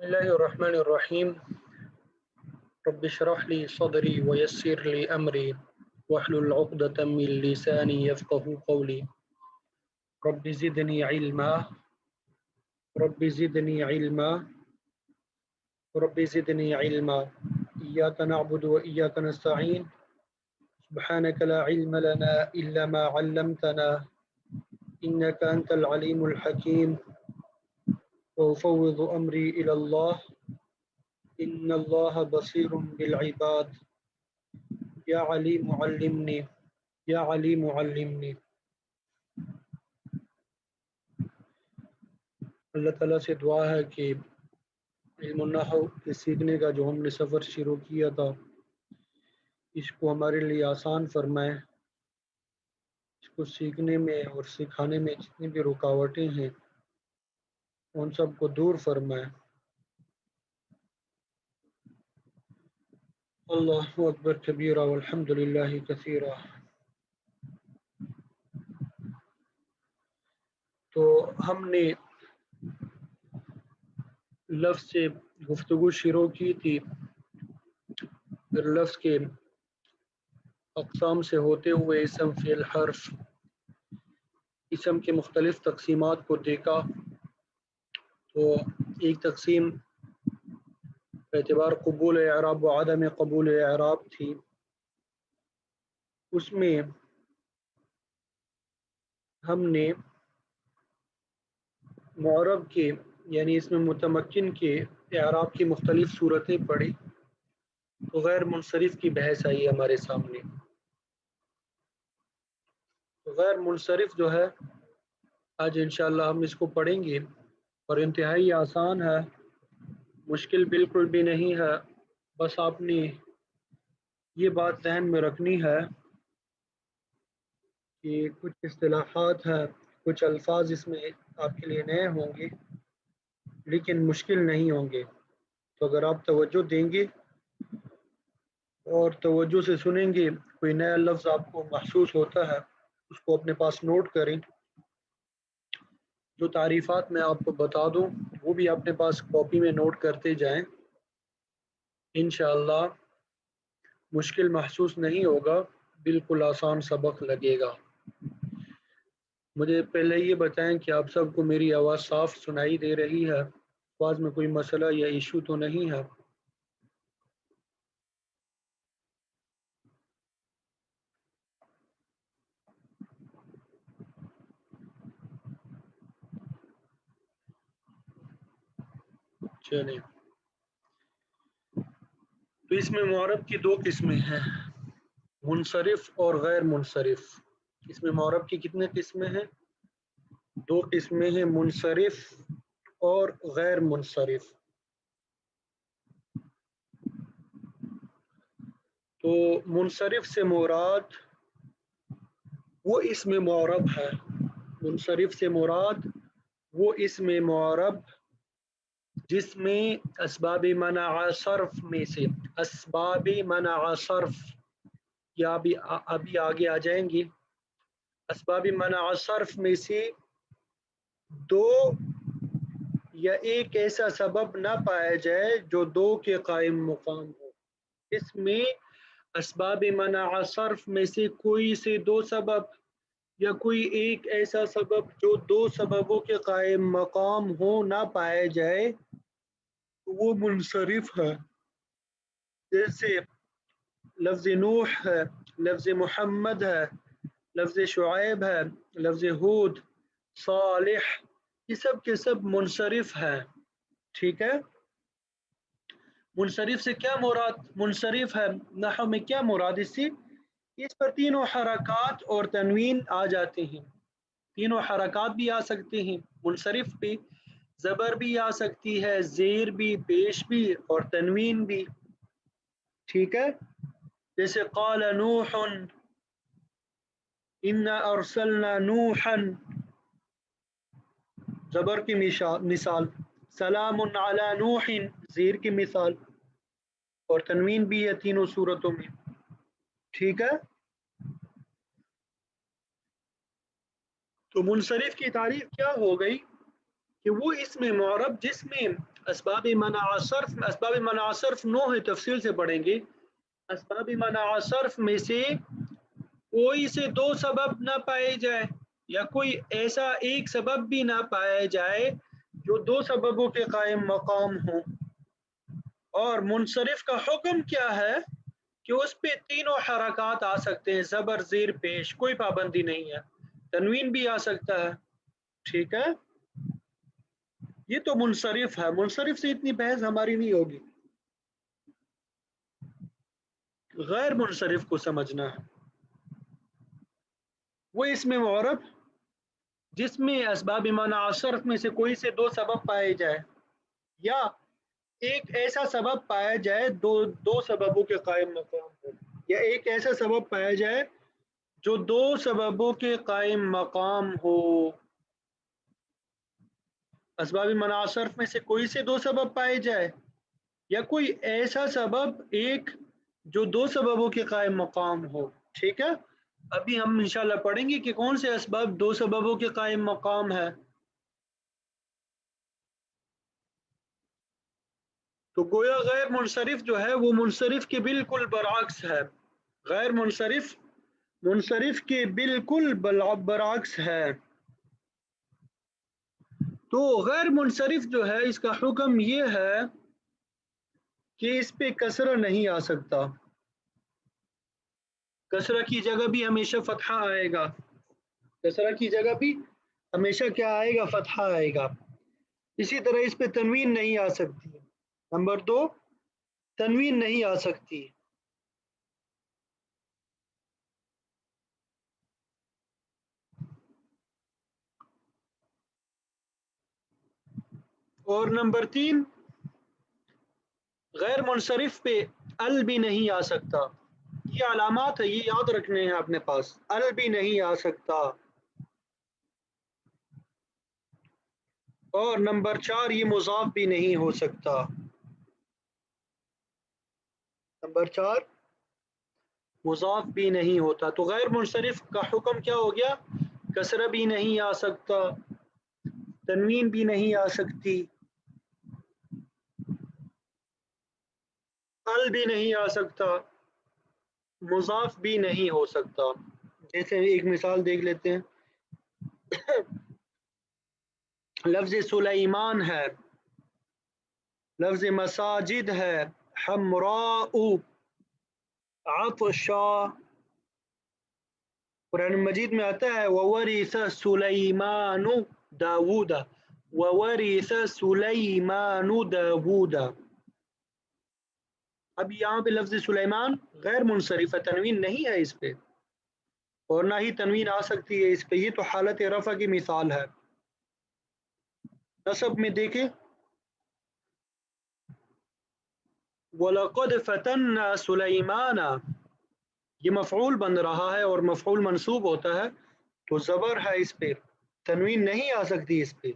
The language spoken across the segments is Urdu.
بسم الله الرحمن الرحيم. رب اشرح لي صدري ويسر لي أمري واحلل عقدة من لساني يفقه قولي. رب زدني علما رب زدني علما رب زدني علما. إياك نعبد وإياك نستعين. سبحانك لا علم لنا إلا ما علمتنا إنك أنت العليم الحكيم. وأفوض أمري إلى الله إن الله بصير بالعباد. یا علیم علمنی یا علیم علمنی. اللہ تعالیٰ سے دعا ہے کہ علم النحو کے سیکھنے کا جو ہم نے سفر شروع کیا تھا اس کو ہمارے لیے آسان فرمائے، اس کو سیکھنے میں اور سکھانے میں جتنی بھی رکاوٹیں ہیں ان سب کو دور فرمائے. اللہ اکبر کبیرہ والحمد للہ کثیرہ. تو ہم نے لفظ سے گفتگو شروع کی تھی، پھر لفظ کے اقسام سے ہوتے ہوئے اسم، فعل، حرف، اسم کے مختلف تقسیمات کو دیکھا. تو ایک تقسیم اعتبار قبول اعراب و عدم قبول اعراب تھی، اس میں ہم نے معرب کے یعنی اس میں متمکن کے اعراب کی مختلف صورتیں پڑھی. تو غیر منصرف کی بحث آئی ہمارے سامنے. تو غیر منصرف جو ہے آج انشاءاللہ ہم اس کو پڑھیں گے، اور انتہائی آسان ہے، مشکل بالکل بھی نہیں ہے. بس آپ نے یہ بات ذہن میں رکھنی ہے کہ کچھ اصطلاحات ہیں، کچھ الفاظ اس میں آپ کے لیے نئے ہوں گے لیکن مشکل نہیں ہوں گے. تو اگر آپ توجہ دیں گے اور توجہ سے سنیں گے، کوئی نیا لفظ آپ کو محسوس ہوتا ہے اس کو اپنے پاس نوٹ کریں. جو تعریفات میں آپ کو بتا دوں وہ بھی اپنے پاس کاپی میں نوٹ کرتے جائیں. انشاءاللہ مشکل محسوس نہیں ہوگا، بالکل آسان سبق لگے گا. مجھے پہلے یہ بتائیں کہ آپ سب کو میری آواز صاف سنائی دے رہی ہے؟ آواز میں کوئی مسئلہ یا ایشو تو نہیں ہے؟ چلیں، تو اس میں معرب کی دو قسمیں ہیں، منصرف اور غیر منصرف. اس میں معرب کی کتنے قسمیں ہیں؟ دو قسمیں ہیں، منصرف اور غیر منصرف. تو منصرف سے مراد وہ اسم معرب ہے، منصرف سے مراد وہ اسم معرب جس میں اسباب منع صرف میں سے، اسباب منع صرف یا ابھی آگے آ جائیں گے، اسباب منع صرف میں سے دو یا ایک ایسا سبب نہ پایا جائے جو دو کے قائم مقام ہو. اس میں اسباب منع صرف میں سے کوئی سے دو سبب یا کوئی ایک ایسا سبب جو دو سببوں کے قائم مقام ہو نہ پائے جائے تو وہ منصرف ہے. جیسے لفظ نوح ہے، لفظ محمد ہے، لفظ شعیب ہے، لفظ ہود، صالح، یہ سب کے سب منصرف ہے. ٹھیک ہے، منصرف سے کیا مراد؟ منصرف ہے نحو میں کیا مراد اس سے؟ اس پر تینوں حرکات اور تنوین آ جاتے ہیں. تینوں حرکات بھی آ سکتے ہیں، منصرف پہ زبر بھی آ سکتی ہے، زیر بھی، پیش بھی اور تنوین بھی. ٹھیک ہے، جیسے قال نوح، انا ارسلنا نوحا، زبر کی مثال، سلام علی نوح، زیر کی مثال، اور تنوین بھی ہے تینوں صورتوں میں. ٹھیک ہے، تو منصرف کی تعریف کیا ہو گئی کہ وہ اسم معرب جس میں اسباب منع صرف، اسباب منع صرف 9 ہے، تفصیل سے پڑھیں گے. اسباب منع صرف میں سے کوئی سے دو سبب نہ پائے جائے یا کوئی ایسا ایک سبب بھی نہ پایا جائے جو دو سببوں کے قائم مقام ہوں. اور منصرف کا حکم کیا ہے کہ اس پہ تینوں حرکات آ سکتے ہیں، زبر زیر پیش، کوئی پابندی نہیں ہے، تنوین بھی آ سکتا ہے. ٹھیک ہے، یہ تو منصرف ہے. منصرف سے اتنی بحث ہماری نہیں ہوگی، غیر منصرف کو سمجھنا ہے. وہ اس میں معرب جس میں اسباب منع صرف میں سے کوئی سے دو سبب پائے جائے یا ایک ایسا سبب پایا جائے دو سببوں کے قائم مقام ہو، یا ایک ایسا سبب پایا جائے جو دو سببوں کے قائم مقام ہو. اسباب منع صرف میں سے کوئی سے دو سبب پائے جائے یا کوئی ایسا سبب ایک جو دو سببوں کے قائم مقام ہو. ٹھیک ہے، ابھی ہم انشاءاللہ پڑھیں گے کہ کون سے اسباب دو سببوں کے قائم مقام ہے. تو گویا غیر منصرف جو ہے وہ منصرف کے بالکل برعکس ہے. غیر منصرف منصرف کے بالکل برعکس ہے. تو غیر منصرف جو ہے اس کا حکم یہ ہے کہ اس پہ کسرہ نہیں آ سکتا. کسرہ کی جگہ بھی ہمیشہ فتحہ آئے گا، کسرہ کی جگہ بھی ہمیشہ کیا آئے گا؟ فتحہ آئے گا. اسی طرح اس پہ تنوین نہیں آ سکتی. نمبر 2، تنوین نہیں آ سکتی. اور نمبر 3، غیر منصرف پہ ال بھی نہیں آ سکتا. یہ علامات ہے، یہ یاد رکھنے ہیں اپنے پاس. ال بھی نہیں آ سکتا. اور نمبر 4، یہ مضاف بھی نہیں ہو سکتا. نمبر 4، مضاف بھی نہیں ہوتا. تو غیر منصرف کا حکم کیا ہو گیا؟ کسرہ بھی نہیں آ سکتا، تنوین بھی نہیں آ سکتی، ال بھی نہیں آ سکتا، مضاف بھی نہیں ہو سکتا. جیسے ایک مثال دیکھ لیتے ہیں. لفظ سلیمان ہے، لفظ مساجد ہے، حمراء، عطشا. قرآن مجید میں آتا ہے وَوَرِثَ سُلَيْمَانُ دَاوُودَ، وَوَرِثَ سُلَيْمَانُ دَاوُودَ. اب یہاں پہ لفظ سلیمان غیر منصرف ہے، تنوین نہیں ہے اس پہ، اور نہ ہی تنوین آ سکتی ہے اس پہ. یہ تو حالت رفع کی مثال ہے. نصب میں دیکھیں وَلَقَدْ فَتَنَّا سُلَيْمَانَ، یہ مفعول بن رہا ہے اور مفعول منصوب ہوتا ہے تو زبر ہے اس پہ، تنوین نہیں آ سکتی اس پہ.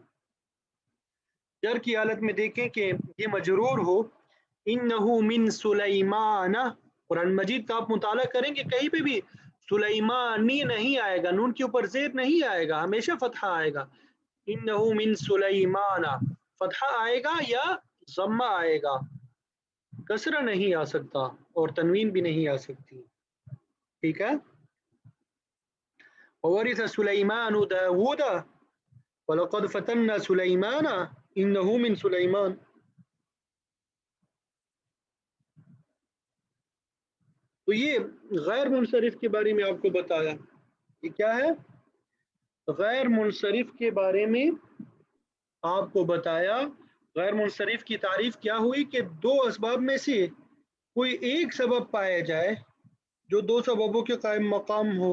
جر کی حالت میں دیکھیں کہ یہ مجرور ہو، انہو من سلیمان. قرآن مجید کا آپ مطالعہ کریں گے کہیں پہ بھی سلیمانی نہیں آئے گا، نون کے اوپر زیر نہیں آئے گا، ہمیشہ فتحہ آئے گا. انہو من سلیمان، فتحہ آئے گا یا ضمہ آئے گا، کسرہ نہیں آ سکتا اور تنوین بھی نہیں آ سکتی. ٹھیک ہے. وَوَرِثَ سُلَيْمَانُ دَاوُودَ وَلَقَدْ فَتَنَّا سُلَيْمَانَ إِنَّهُ مِنْ سُلَيْمان. تو یہ غیر منصرف کے بارے میں آپ کو بتایا. یہ کیا ہے؟ غیر منصرف کے بارے میں آپ کو بتایا. غیر منصرف کی تعریف کیا ہوئی کہ دو اسباب میں سے کوئی ایک سبب پایا جائے جو دو سببوں کے قائم مقام ہو.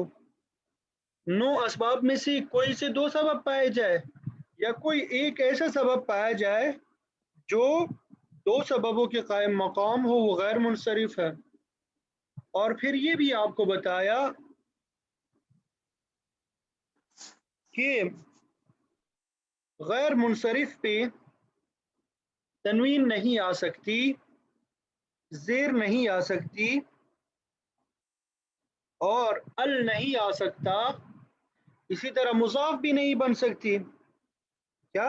9 اسباب میں سے کوئی سے دو سبب پائے جائے یا کوئی ایک ایسا سبب پایا جائے جو دو سببوں کے قائم مقام ہو، وہ غیر منصرف ہے. اور پھر یہ بھی آپ کو بتایا کہ غیر منصرف پہ تنوین نہیں آ سکتی، زیر نہیں آ سکتی اور ال نہیں آ سکتا. اسی طرح مضاف بھی نہیں بن سکتی. کیا؟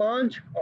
5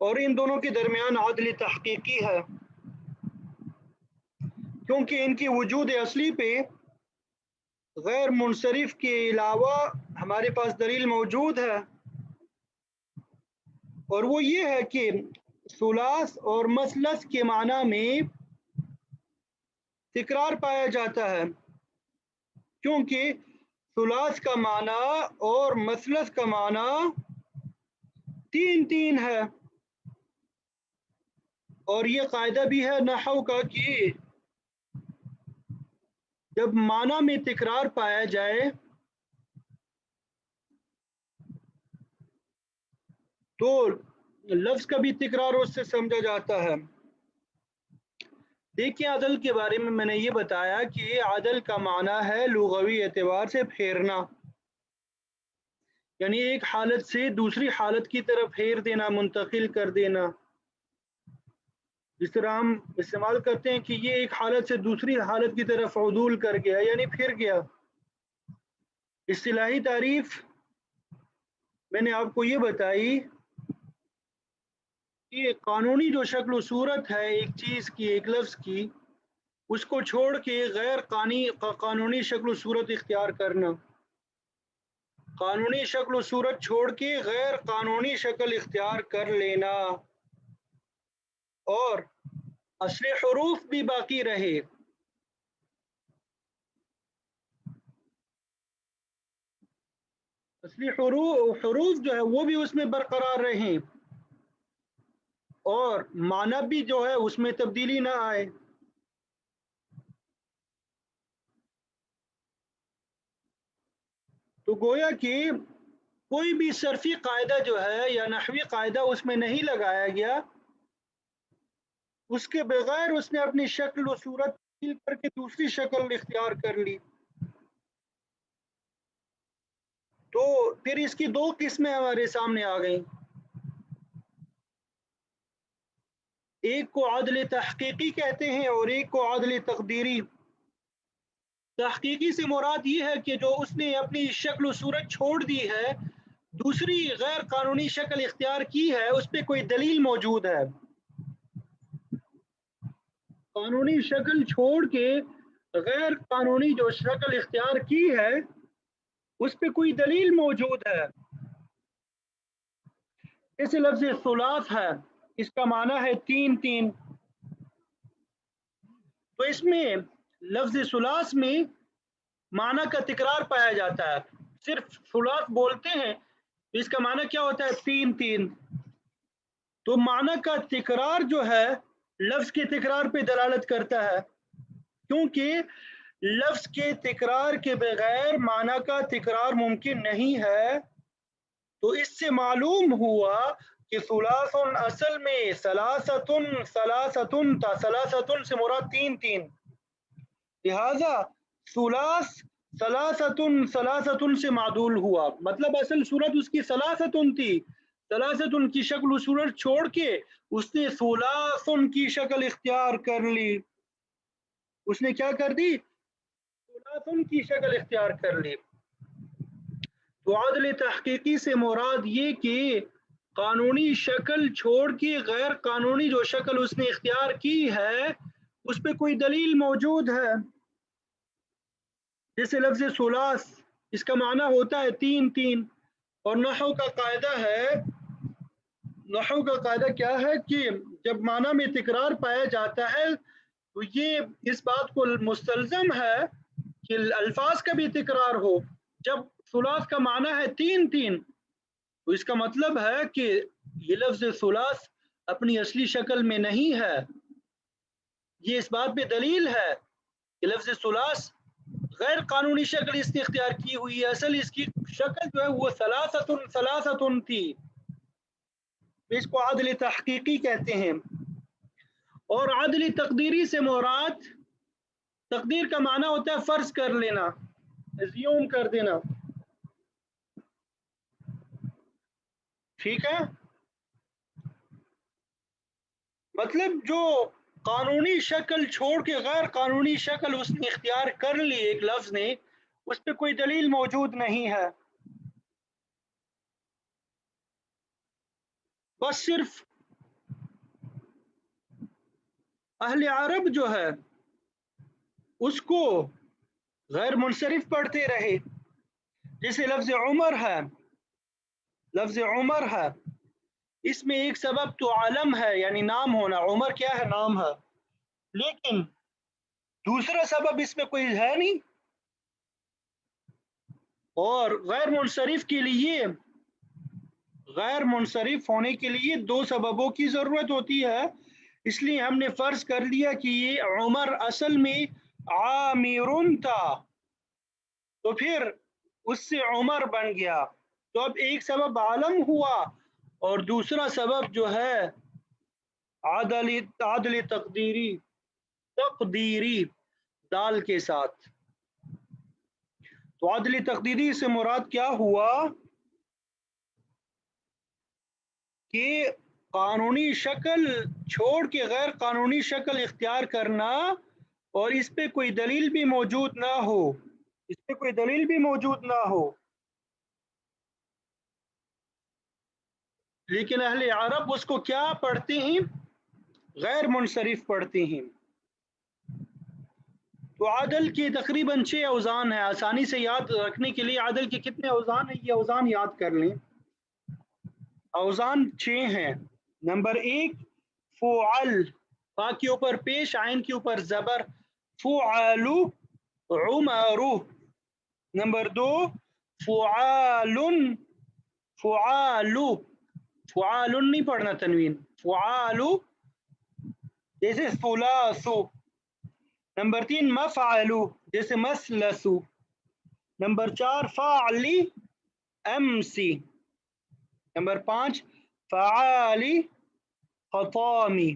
اور ان دونوں کے درمیان عدل تحقیقی ہے، کیونکہ ان کی وجود اصلی پہ غیر منصرف کے علاوہ ہمارے پاس دلیل موجود ہے، اور وہ یہ ہے کہ ثلاث اور مثلث کے معنی میں تکرار پایا جاتا ہے، کیونکہ ثلاث کا معنی اور مثلث کا معنی تین تین ہے، اور یہ قاعدہ بھی ہے نحو کا کہ جب معنی میں تکرار پایا جائے تو لفظ کا بھی تکرار اس سے سمجھا جاتا ہے۔ دیکھیں عدل کے بارے میں نے یہ بتایا کہ عدل کا معنی ہے لغوی اعتبار سے پھیرنا، یعنی ایک حالت سے دوسری حالت کی طرف پھیر دینا، منتقل کر دینا، جس طرح ہم استعمال کرتے ہیں کہ یہ ایک حالت سے دوسری حالت کی طرف عدول کر گیا، یعنی پھر گیا۔ اصطلاحی تعریف میں نے آپ کو یہ بتائی کہ قانونی جو شکل و صورت ہے ایک چیز کی، ایک لفظ کی، اس کو چھوڑ کے غیر قانونی شکل و صورت اختیار کرنا، قانونی شکل و صورت چھوڑ کے غیر قانونی شکل اختیار کر لینا، اور اصل حروف بھی باقی رہے، اصلی حروف جو ہے وہ بھی اس میں برقرار رہیں، اور معنی بھی جو ہے اس میں تبدیلی نہ آئے۔ تو گویا کہ کوئی بھی صرفی قاعدہ جو ہے یا نحوی قاعدہ اس میں نہیں لگایا گیا، اس کے بغیر اس نے اپنی شکل و صورت تبدیل کر کے دوسری شکل اختیار کر لی۔ تو پھر اس کی دو قسمیں ہمارے سامنے آ گئیں، ایک کو عدل تحقیقی کہتے ہیں اور ایک کو عدل تقدیری۔ تحقیقی سے مراد یہ ہے کہ جو اس نے اپنی شکل و صورت چھوڑ دی ہے، دوسری غیر قانونی شکل اختیار کی ہے، اس پہ کوئی دلیل موجود ہے، قانونی شکل چھوڑ کے غیر قانونی جو شکل اختیار کی ہے اس پہ کوئی دلیل موجود ہے۔ جیسے لفظ ثلاث ہے، اس کا معنی ہے تین تین، تو اس میں لفظ ثلاث میں معنی کا تکرار پایا جاتا ہے، صرف ثلاث بولتے ہیں تو اس کا معنی کیا ہوتا ہے؟ تین تین۔ تو معنی کا تکرار جو ہے لفظ کے تکرار پہ دلالت کرتا ہے، کیونکہ لفظ کے تکرار کے بغیر معنی کا تکرار ممکن نہیں ہے۔ تو اس سے معلوم ہوا کہ ثلاث اصل میں ثلاثتن ثلاثتن تھا، ثلاثتن سے مراد تین تین، لہذا ثلاث ثلاثتن ثلاثتن سے معدول ہوا، مطلب اصل صورت اس کی ثلاثتن تھی، ثلاثتن کی شکل و صورت چھوڑ کے اس نے ثلاثن کی شکل اختیار کر لی، اس نے کیا کر دی؟ ثلاثن کی شکل اختیار کر لی۔ تو عدل تحقیقی سے مراد یہ کہ قانونی شکل چھوڑ کے غیر قانونی جو شکل اس نے اختیار کی ہے اس پہ کوئی دلیل موجود ہے۔ جیسے لفظ ثلاث، اس کا معنی ہوتا ہے تین تین، اور نحو کا قاعدہ ہے، نحو کا قاعدہ کیا ہے کہ جب معنی میں تکرار پایا جاتا ہے تو یہ اس بات کو مستلزم ہے کہ الفاظ کا بھی تکرار ہو۔ جب ثلاث کا معنی ہے تین تین تو اس کا مطلب ہے کہ یہ لفظ ثلاث اپنی اصلی شکل میں نہیں ہے، یہ اس بات پہ دلیل ہے کہ لفظ ثلاث غیر قانونی شکل اس نے اختیار کی ہوئی ہے، اصل اس کی شکل جو ہے وہ ثلاثتن ثلاثتن تھی، اس کو عدل تحقیقی کہتے ہیں۔ اور عدل تقدیری سے مراد، تقدیر کا معنی ہوتا ہے فرض کر لینا، ایزیوم کر دینا، ٹھیک ہے؟ مطلب جو قانونی شکل چھوڑ کے غیر قانونی شکل اس نے اختیار کر لی ایک لفظ نے، اس پہ کوئی دلیل موجود نہیں ہے، بس صرف اہل عرب جو ہے اس کو غیر منصرف پڑھتے رہے، جیسے لفظ عمر ہے، لفظ عمر ہے، اس میں ایک سبب تو عالم ہے یعنی نام ہونا، عمر کیا ہے؟ نام ہے، لیکن دوسرا سبب اس میں کوئی ہے نہیں. اور غیر منصرف کے لیے، غیر منصرف ہونے کے لیے دو سببوں کی ضرورت ہوتی ہے، اس لیے ہم نے فرض کر لیا کہ یہ عمر اصل میں عامر تھا، تو پھر اس سے عمر بن گیا. تو اب ایک سبب عالم ہوا اور دوسرا سبب جو ہے عادل تقدیری، تقدیری دال کے ساتھ. تو عادل تقدیری سے مراد کیا ہوا کہ قانونی شکل چھوڑ کے غیر قانونی شکل اختیار کرنا، اور اس پہ کوئی دلیل بھی موجود نہ ہو، اس پہ کوئی دلیل بھی موجود نہ ہو. لیکن اہل عرب اس کو کیا پڑھتے ہیں؟ غیر منصرف پڑھتے ہیں. تو عدل کے تقریباً 6 اوزان ہیں، آسانی سے یاد رکھنے کے لیے عدل کے کتنے اوزان ہیں یہ اوزان یاد کر لیں. اوزان 6 ہیں. نمبر 1 فعل، فا کے اوپر پیش، عین کے اوپر زبر، فعلو عمرو. نمبر 2 فعال، فعالو، فعال نہیں پڑھنا تنوین، فعالو جیسے ثلاثو. نمبر 3 مفعلو جیسے مسلسو. نمبر 4 فاعلی امسی. نمبر 5 فعالی خطامی.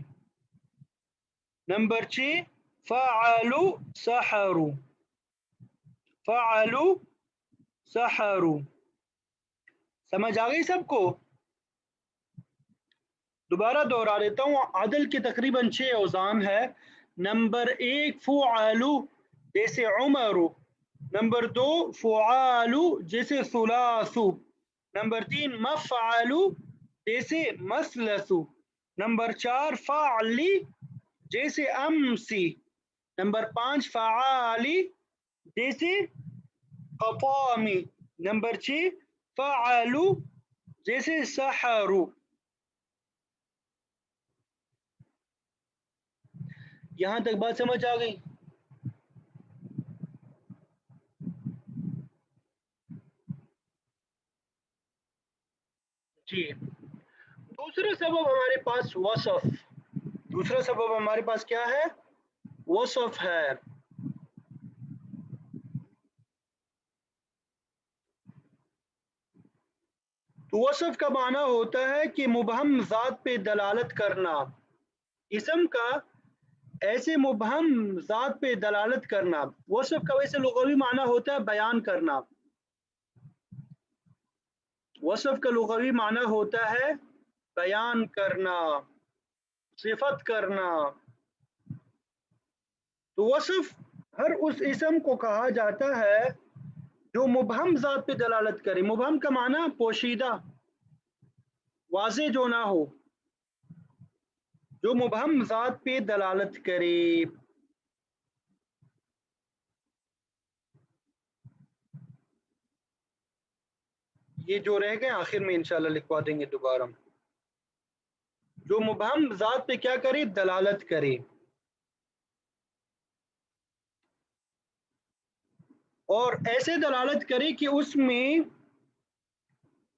نمبر 6 فعلو سحرو، فعلو سحرو. سمجھ آ گئی سب کو؟ دوبارہ دوہرا دیتا ہوں، عدل کے تقریباً 6 اوزان ہے. نمبر 1 فعلو جیسے عمرو. نمبر 2 فعالو جیسے ثلاثو. نمبر 3 مفعلو جیسے مسلسو. نمبر 4 فعلی جیسے امسی. نمبر 5 فعالی جیسے قطامی. نمبر 6 فعلو جیسے سحرو. یہاں تک بات سمجھ آ گئی؟ جی. دوسرا سبب ہمارے پاس وصف، دوسرا سبب ہمارے پاس کیا ہے؟ وصف ہے. تو وصف کا معنی ہوتا ہے کہ مبہم ذات پہ دلالت کرنا، اسم کا ایسے مبہم ذات پہ دلالت کرنا. وصف کا ویسے لغوی معنی ہوتا ہے بیان کرنا، وصف کا لغوی معنی ہوتا ہے بیان کرنا، صفت کرنا. تو وصف ہر اس اسم کو کہا جاتا ہے جو مبہم ذات پہ دلالت کرے. مبہم کا معنی پوشیدہ، واضح جو نہ ہو، جو مبہم ذات پہ دلالت کرے. یہ جو رہ گئے آخر میں انشاءاللہ لکھوا دیں گے دوبارہ. جو مبہم ذات پہ کیا کرے؟ دلالت کرے. اور ایسے دلالت کرے کہ اس میں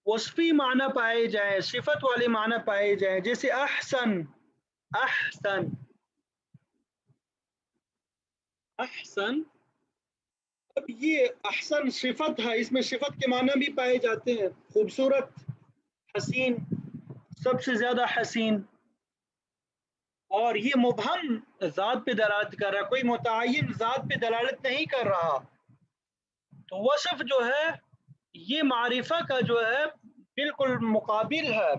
وصفی معنی پائے جائیں، صفت والے معنی پائے جائیں، جیسے احسن، احسن، احسن. اب یہ احسن صفت ہے، اس میں صفت کے معنی بھی پائے جاتے ہیں، خوبصورت، حسین، سب سے زیادہ حسین. اور یہ مبہم ذات پہ دلالت کر رہا ہے، کوئی متعین ذات پہ دلالت نہیں کر رہا. تو وصف جو ہے یہ معرفہ کا جو ہے بالکل مقابل ہے.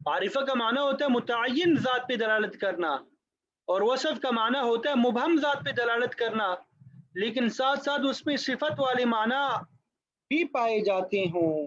معرفہ کا معنی ہوتا ہے متعین ذات پہ دلالت کرنا، اور وصف کا معنی ہوتا ہے مبہم ذات پہ دلالت کرنا، لیکن ساتھ ساتھ اس میں صفت والے معنی بھی پائے جاتے ہوں.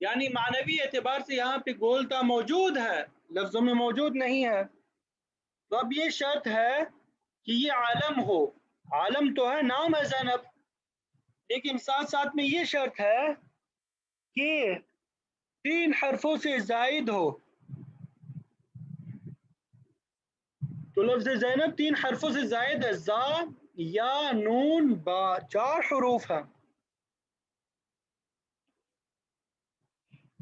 یعنی معنوی اعتبار سے یہاں پہ گولتا موجود ہے، لفظوں میں موجود نہیں ہے. تو اب یہ شرط ہے کہ یہ عالم ہو. عالم تو ہے، نام ہے زینب، لیکن ساتھ ساتھ میں یہ شرط ہے کہ 3 حرفوں سے زائد ہو. تو لفظ زینب 3 حرفوں سے زائد ہے، زا یا نون با، 4 حروف ہیں.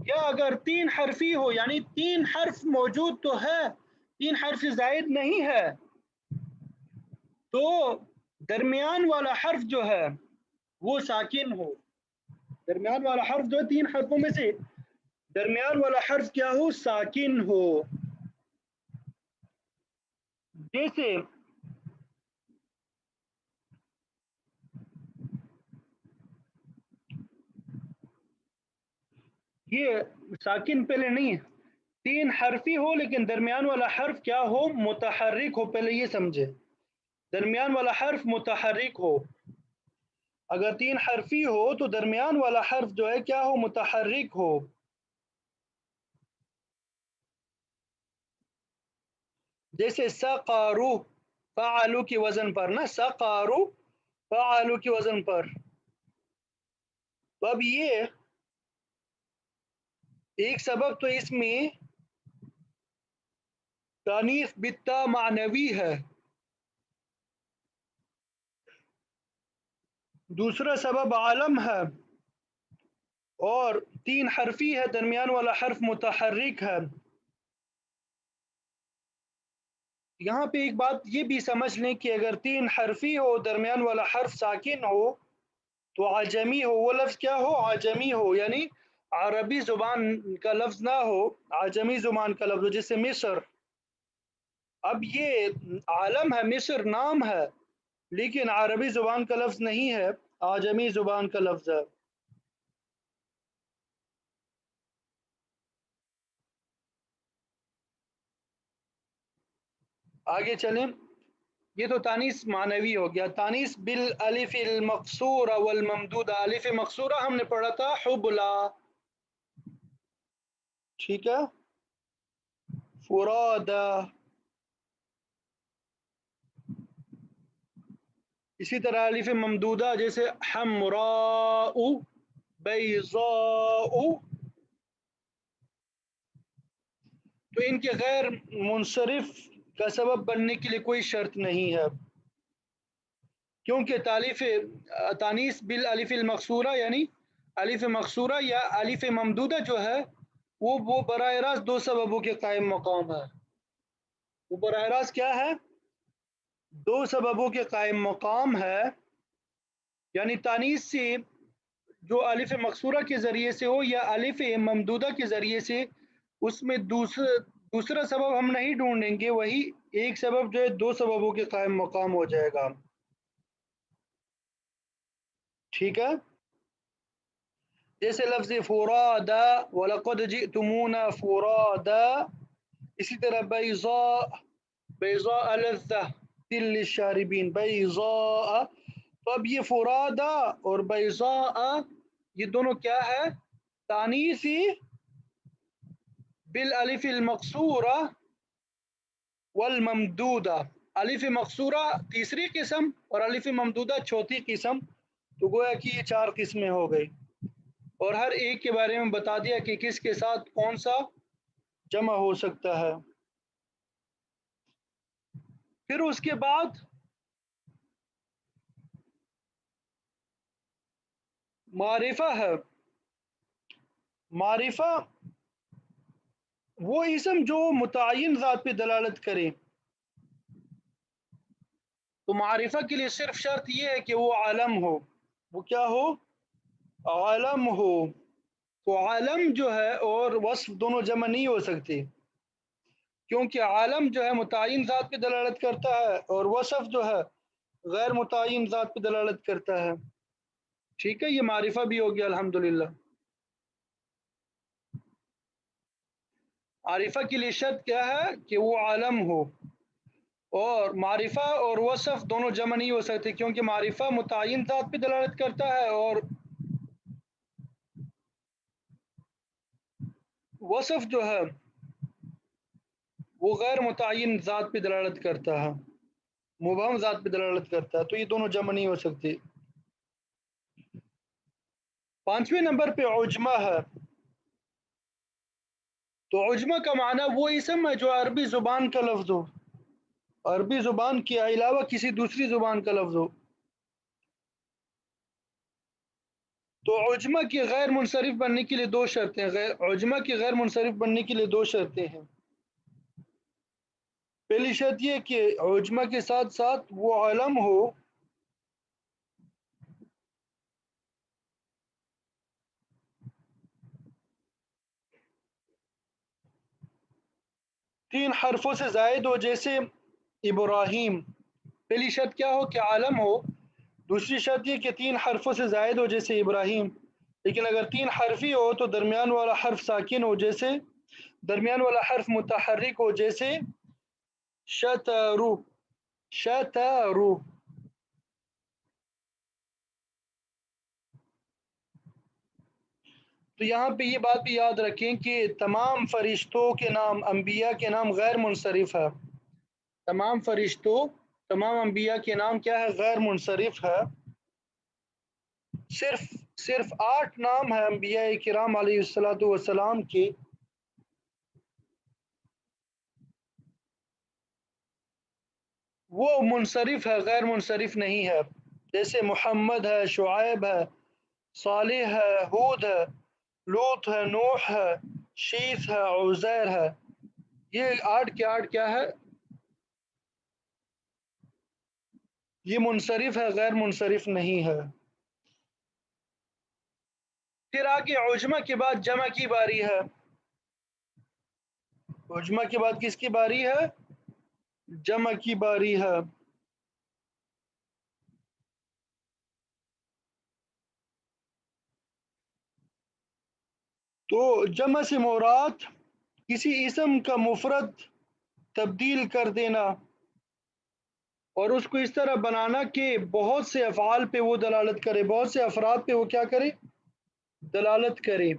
یا اگر 3 حرفی ہو یعنی 3 حرف موجود تو ہے، 3 حرف سے زائد نہیں ہے، تو درمیان والا حرف جو ہے وہ ساکن ہو. درمیان والا حرف جو 3 حرفوں میں سے درمیان والا حرف کیا ہو؟ ساکن ہو. جیسے یہ ساکن پہلے نہیں ہے، 3 حرفی ہو لیکن درمیان والا حرف کیا ہو؟ متحرک ہو. پہلے یہ سمجھے، درمیان والا حرف متحرک ہو. اگر 3 حرفی ہو تو درمیان والا حرف جو ہے کیا ہو؟ متحرک ہو. جیسے سقارو، فعلو کی وزن پر نا، سقارو فعلو کی وزن پر. تو اب یہ ایک سبب تو اس میں تانیث بالتا معنوی ہے، دوسرا سبب عالم ہے، اور 3 حرفی ہے، درمیان والا حرف متحرک ہے. یہاں پہ ایک بات یہ بھی سمجھ لیں کہ اگر 3 حرفی ہو، درمیان والا حرف ساکن ہو، تو عجمی ہو. وہ لفظ کیا ہو؟ عجمی ہو، یعنی عربی زبان کا لفظ نہ ہو، عجمی زبان کا لفظ ہو. جیسے مصر، اب یہ عالم ہے، مصر نام ہے، لیکن عربی زبان کا لفظ نہیں ہے، عجمی زبان کا لفظ ہے. آگے چلیں. یہ تو تانیث معنوی ہو گیا. تانیث بالالف المقصورہ والممدودہ. الف مقصورہ ہم نے پڑھا تھا حبلا، ٹھیک ہے، فرادہ. اسی طرح الف ممدودہ جیسے حمراء، بیضاء. تو ان کے غیر منصرف کا سبب بننے کے لیے کوئی شرط نہیں ہے، کیونکہ تانیث بالالف المقصورہ یعنی الف مقصورہ یا الف ممدودہ جو ہے وہ براہ راست 2 سببوں کے قائم مقام ہے. وہ براہ راست کیا ہے؟ 2 سببوں کے قائم مقام ہے. یعنی تانیث سے جو الف مقصورہ کے ذریعے سے ہو یا الف ممدودہ کے ذریعے سے، اس میں دوسرا سبب ہم نہیں ڈھونڈیں گے، وہی ایک سبب جو ہے 2 سببوں کے قائم مقام ہو جائے گا. ٹھیک ہے. جیسے لفظ فرادا، وَلَقَدْ جِئْتُمُونَا فُرَادَا. اسی طرح بیضاء، بیضاء لذة للشاربین، بیضاء. تو اب یہ فرادا اور بیضاء یہ دونوں کیا ہے؟ تانیثی بالالف المقصورہ والممدودہ. الف مقصورہ تیسری قسم اور الف ممدودہ چوتھی قسم. تو گویا کہ یہ 4 قسمیں ہو گئی، اور ہر ایک کے بارے میں بتا دیا کہ کس کے ساتھ کون سا جمع ہو سکتا ہے. پھر اس کے بعد معرفہ ہے. معرفہ وہ اسم جو متعین ذات پہ دلالت کرے. تو معرفہ کے لیے صرف شرط یہ ہے کہ وہ عالم ہو. وہ کیا ہو؟ عالم ہو. تو عالم جو ہے اور وصف دونوں جمع نہیں ہو سکتے، کیونکہ عالم جو ہے متعین ذات پہ دلالت کرتا ہے اور وصف جو ہے غیر متعین ذات پہ دلالت کرتا ہے. ٹھیک ہے، یہ معرفہ بھی ہو گیا الحمدللہ. معرفہ کے لیے شرط کیا ہے؟ کہ وہ عالم ہو، اور معرفہ اور وصف دونوں جمع نہیں ہو سکتے، کیونکہ معرفہ متعین ذات پہ دلالت کرتا ہے اور وصف جو ہے وہ غیر متعین ذات پہ دلالت کرتا ہے، مبہم ذات پہ دلالت کرتا ہے، تو یہ دونوں جمع نہیں ہو سکتے۔ پانچویں نمبر پہ عجمہ ہے، تو عجمہ کا معنی وہ اسم ہے جو عربی زبان کا لفظ ہو، عربی زبان کے علاوہ کسی دوسری زبان کا لفظ ہو۔ تو عجمہ کی غیر منصرف بننے کے لیے دو شرطیں، عجمہ کی غیر منصرف بننے کے لیے دو شرطیں ہیں۔ پہلی شرط یہ کہ عجمہ کے ساتھ ساتھ وہ علم ہو تین حرفوں سے زائد ہو، جیسے ابراہیم۔ پہلی شرط کیا ہو کہ عالم ہو، دوسری شرط یہ کہ تین حرفوں سے زائد ہو جیسے ابراہیم، لیکن اگر تین حرفی ہو تو درمیان والا حرف ساکن ہو، جیسے درمیان والا حرف متحرک ہو، جیسے شترو، شترو۔ تو یہاں پہ یہ بات بھی یاد رکھیں کہ تمام فرشتوں کے نام، انبیاء کے نام غیر منصرف ہے، تمام فرشتوں، تمام انبیاء کے نام کیا ہے؟ غیر منصرف ہے۔ صرف 8 نام ہیں انبیاء کرام علیہ الصلوۃ والسلام کے، وہ منصرف ہے، غیر منصرف نہیں ہے، جیسے محمد ہے، شعیب ہے، صالح ہے، ہود ہے، لوط ہے، نوح ہے، شیث ہے، عزیر ہے۔ یہ 8 کے 8 کیا ہے؟ یہ منصرف ہے، غیر منصرف نہیں ہے۔ پھر آگے عجمہ کے بعد جمع کی باری ہے، عجمہ کے بعد کس کی باری ہے؟ جمع کی باری ہے۔ تو جمع سے مراد کسی اسم کا مفرد تبدیل کر دینا اور اس کو اس طرح بنانا کہ بہت سے افعال پہ وہ دلالت کرے، بہت سے افراد پہ وہ کیا کرے؟ دلالت کرے۔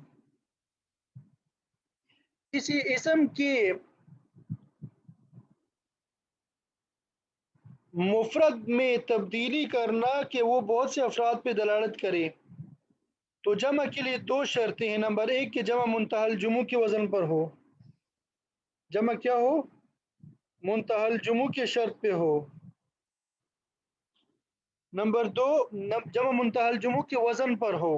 کسی اسم کے مفرد میں تبدیلی کرنا کہ وہ بہت سے افراد پہ دلالت کرے، تو جمع کے لیے دو شرطیں ہیں۔ نمبر ایک کہ جمع منتہی الجموع کے وزن پر ہو، جمع کیا ہو؟ منتہی الجموع کے شرط پہ ہو۔ نمبر دو، جمع منتہی الجموع کے وزن پر ہو۔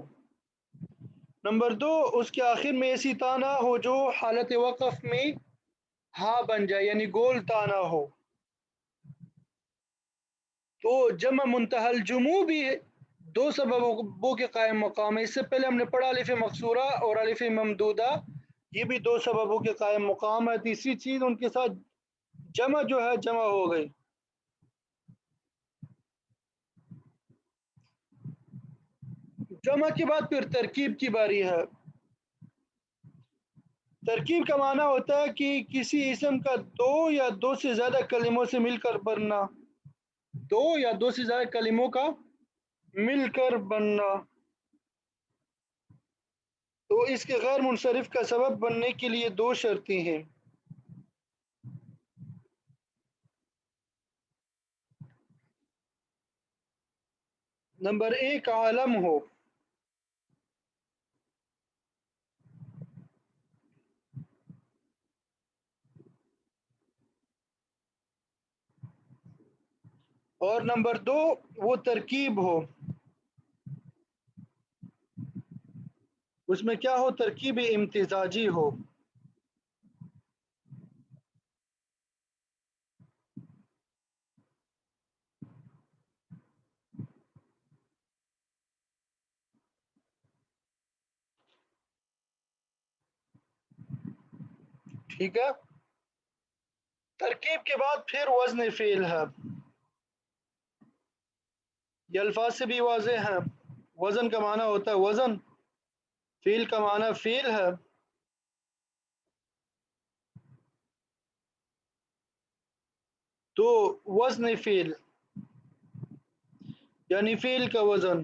نمبر دو، اس کے آخر میں ایسی تا نہ ہو جو حالت وقف میں ہا بن جائے، یعنی گول تا نہ ہو۔ تو جمع منتہی الجموع بھی دو سببوں کے قائم مقام ہے۔ اس سے پہلے ہم نے پڑھا الف مقصورہ اور الف ممدودہ، یہ بھی دو سببوں کے قائم مقام ہے۔ تیسری چیز ان کے ساتھ جمع جو ہے جمع ہو گئی۔ جمع کے بعد پھر ترکیب کی باری ہے۔ ترکیب کا معنی ہوتا ہے کہ کسی اسم کا دو یا دو سے زیادہ کلموں سے مل کر بننا، دو یا دو سے زیادہ کلموں کا مل کر بننا۔ تو اس کے غیر منصرف کا سبب بننے کے لیے دو شرطیں ہیں۔ نمبر ایک عالم ہو، اور نمبر دو وہ ترکیب ہو، اس میں کیا ہو؟ ترکیب امتزاجی ہو۔ ٹھیک ہے، ترکیب کے بعد پھر وزن فعل ہے، یہ الفاظ سے بھی واضح ہے۔ وزن کا معنی ہوتا ہے وزن، فعل کا معنی فعل ہے۔ تو وزن فعل یعنی فعل کا وزن۔